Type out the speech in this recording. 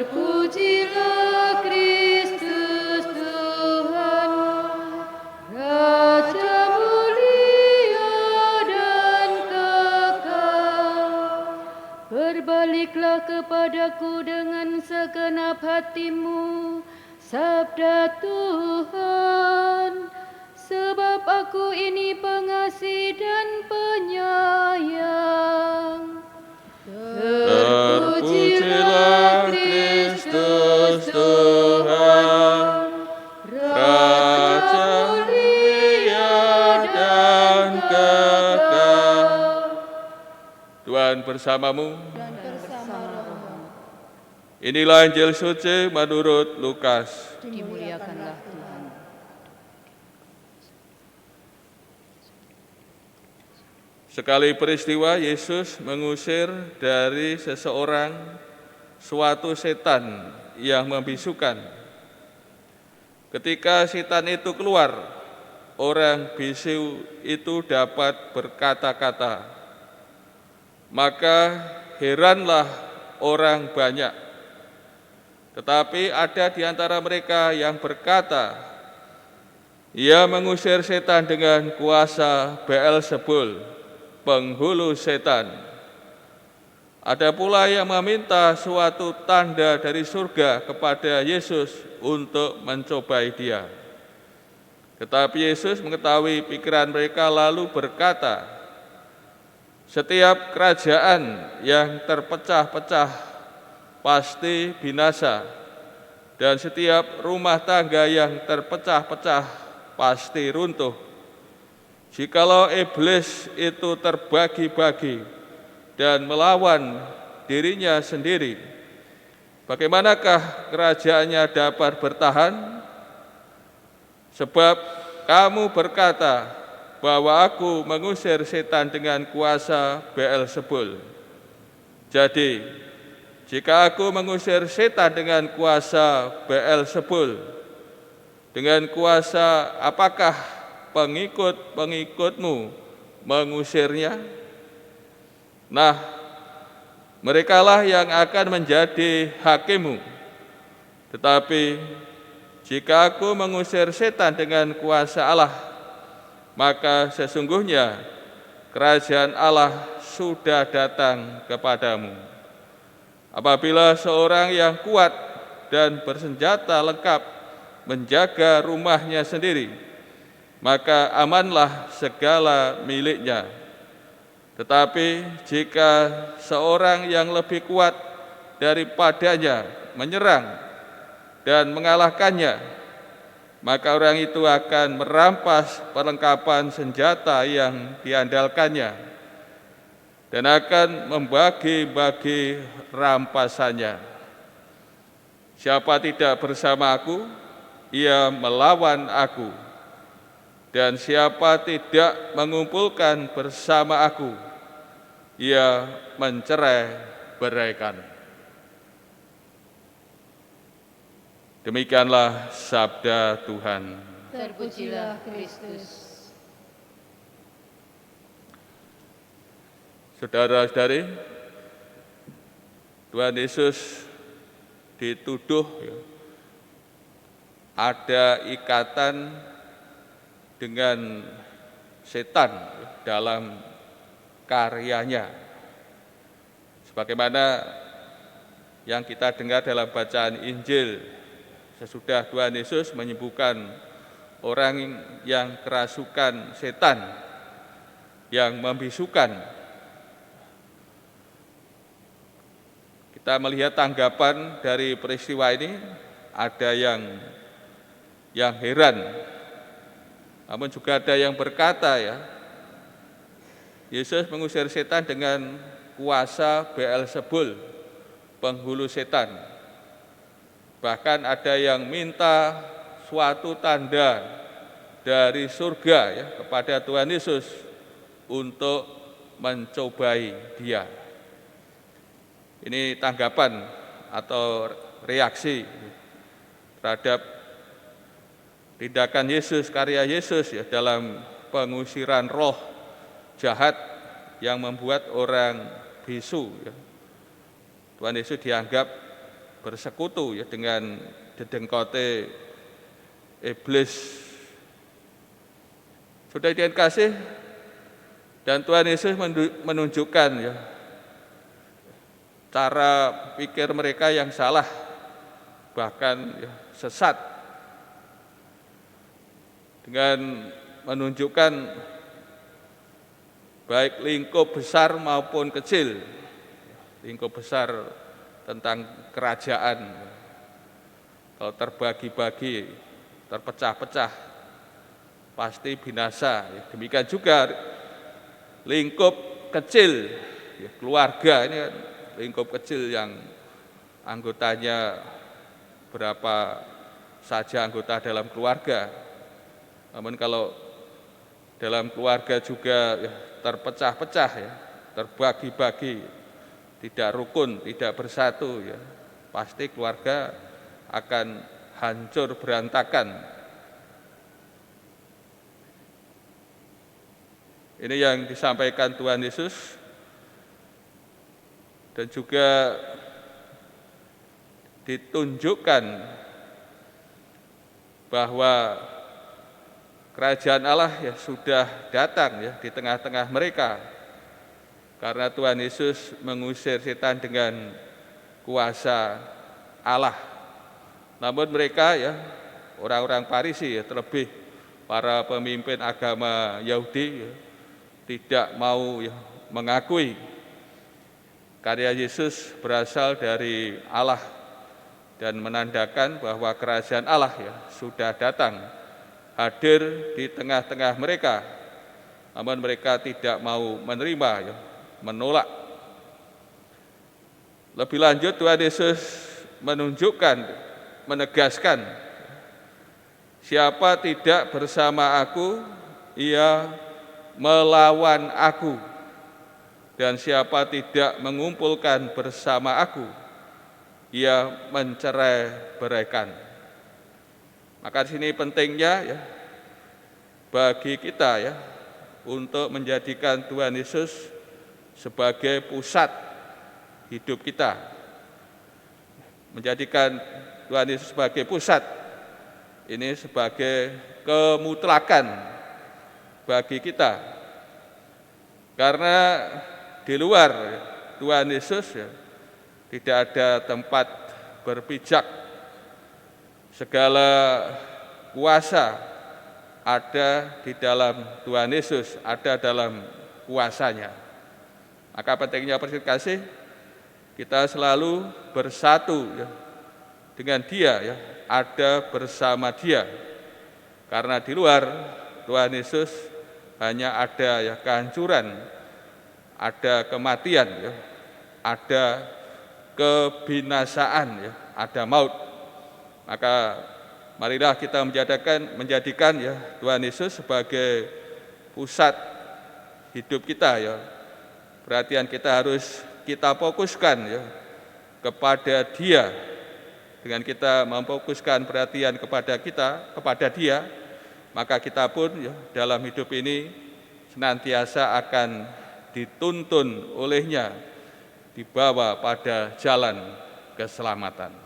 Terpujilah Kristus Tuhan, Raja mulia dan kekal. Berbaliklah kepadaku dengan segenap hatimu, sabda Tuhan, sebab aku ini pengasih dan penyayang. Terpujilah Kristus Tuhan, Raja mulia dan kekal. Tuhan bersamamu. Inilah Injil suci menurut Lukas. Dimuliakanlah Tuhan. Sekali peristiwa Yesus mengusir dari seseorang suatu setan yang membisukan. Ketika setan itu keluar, orang bisu itu dapat berkata-kata. Maka heranlah orang banyak. Tetapi ada di antara mereka yang berkata, ia mengusir setan dengan kuasa Beelzebul, penghulu setan. Ada pula yang meminta suatu tanda dari surga kepada Yesus untuk mencobai dia. Tetapi Yesus mengetahui pikiran mereka lalu berkata, setiap kerajaan yang terpecah-pecah pasti binasa, dan setiap rumah tangga yang terpecah-pecah pasti runtuh. Jikalau iblis itu terbagi-bagi dan melawan dirinya sendiri, bagaimanakah kerajaannya dapat bertahan? Sebab kamu berkata bahwa aku mengusir setan dengan kuasa Beelzebul. Jadi, jika aku mengusir setan dengan kuasa Beelzebul, dengan kuasa apakah pengikut-pengikutmu mengusirnya? Nah, merekalah yang akan menjadi hakimmu. Tetapi jika aku mengusir setan dengan kuasa Allah, maka sesungguhnya kerajaan Allah sudah datang kepadamu. Apabila seorang yang kuat dan bersenjata lengkap menjaga rumahnya sendiri, maka amanlah segala miliknya. Tetapi jika seorang yang lebih kuat daripadanya menyerang dan mengalahkannya, maka orang itu akan merampas perlengkapan senjata yang diandalkannya dan akan membagi-bagi rampasannya. Siapa tidak bersama aku, ia melawan aku. Dan siapa tidak mengumpulkan bersama aku, ia mencerai-beraikan. Demikianlah sabda Tuhan. Terpujilah Kristus. Saudara-saudari, Tuhan Yesus dituduh ada ikatan dengan setan dalam karyanya. Sebagaimana yang kita dengar dalam bacaan Injil, sesudah Tuhan Yesus menyembuhkan orang yang kerasukan setan, yang membisukan, kita melihat tanggapan dari peristiwa ini, ada yang heran, namun juga ada yang berkata, Yesus mengusir setan dengan kuasa Beelzebul, penghulu setan. Bahkan ada yang minta suatu tanda dari surga kepada Tuhan Yesus untuk mencobai dia. Ini tanggapan atau reaksi terhadap tindakan Yesus, karya Yesus dalam pengusiran roh jahat yang membuat orang bisu. Tuhan Yesus dianggap bersekutu ya dengan dedengkote iblis. Sudah dikasih, dan Tuhan Yesus menunjukkan ya cara pikir mereka yang salah, bahkan ya, sesat, dengan menunjukkan baik lingkup besar maupun kecil, lingkup besar tentang kerajaan, kalau terbagi-bagi, terpecah-pecah, pasti binasa. Demikian juga lingkup kecil, ya, keluarga ini kan lingkup kecil yang anggotanya berapa saja anggota dalam keluarga. Namun kalau dalam keluarga juga ya, terpecah-pecah, ya, terbagi-bagi, tidak rukun, tidak bersatu, ya, pasti keluarga akan hancur berantakan. Ini yang disampaikan Tuhan Yesus, dan juga ditunjukkan bahwa kerajaan Allah ya sudah datang ya di tengah-tengah mereka, karena Tuhan Yesus mengusir setan dengan kuasa Allah. Namun mereka ya, orang-orang Farisi ya, terlebih para pemimpin agama Yahudi ya, tidak mau ya, mengakui karya Yesus berasal dari Allah dan menandakan bahwa kerajaan Allah ya sudah datang, hadir di tengah-tengah mereka. Namun mereka tidak mau menerima, ya, menolak. Lebih lanjut Tuhan Yesus menunjukkan, menegaskan, siapa tidak bersama aku, ia melawan aku, dan siapa tidak mengumpulkan bersama aku, ia mencerai-beraikan. Maka di sini pentingnya ya bagi kita ya untuk menjadikan Tuhan Yesus sebagai pusat hidup kita, menjadikan Tuhan Yesus sebagai pusat ini sebagai kemutlakan bagi kita, karena di luar Tuhan Yesus ya, tidak ada tempat berpijak. Segala kuasa ada di dalam Tuhan Yesus, ada dalam kuasanya. Maka pentingnya kasih kita selalu bersatu ya, dengan Dia ya, ada bersama Dia. Karena di luar Tuhan Yesus hanya ada ya kehancuran, ada kematian ya, ada kebinasaan ya, ada maut. Maka marilah kita menjadikan ya Tuhan Yesus sebagai pusat hidup kita ya. Perhatian kita harus kita fokuskan ya kepada Dia. Dengan kita memfokuskan perhatian kepada Dia, maka kita pun ya, dalam hidup ini senantiasa akan dituntun olehnya, dibawa pada jalan keselamatan.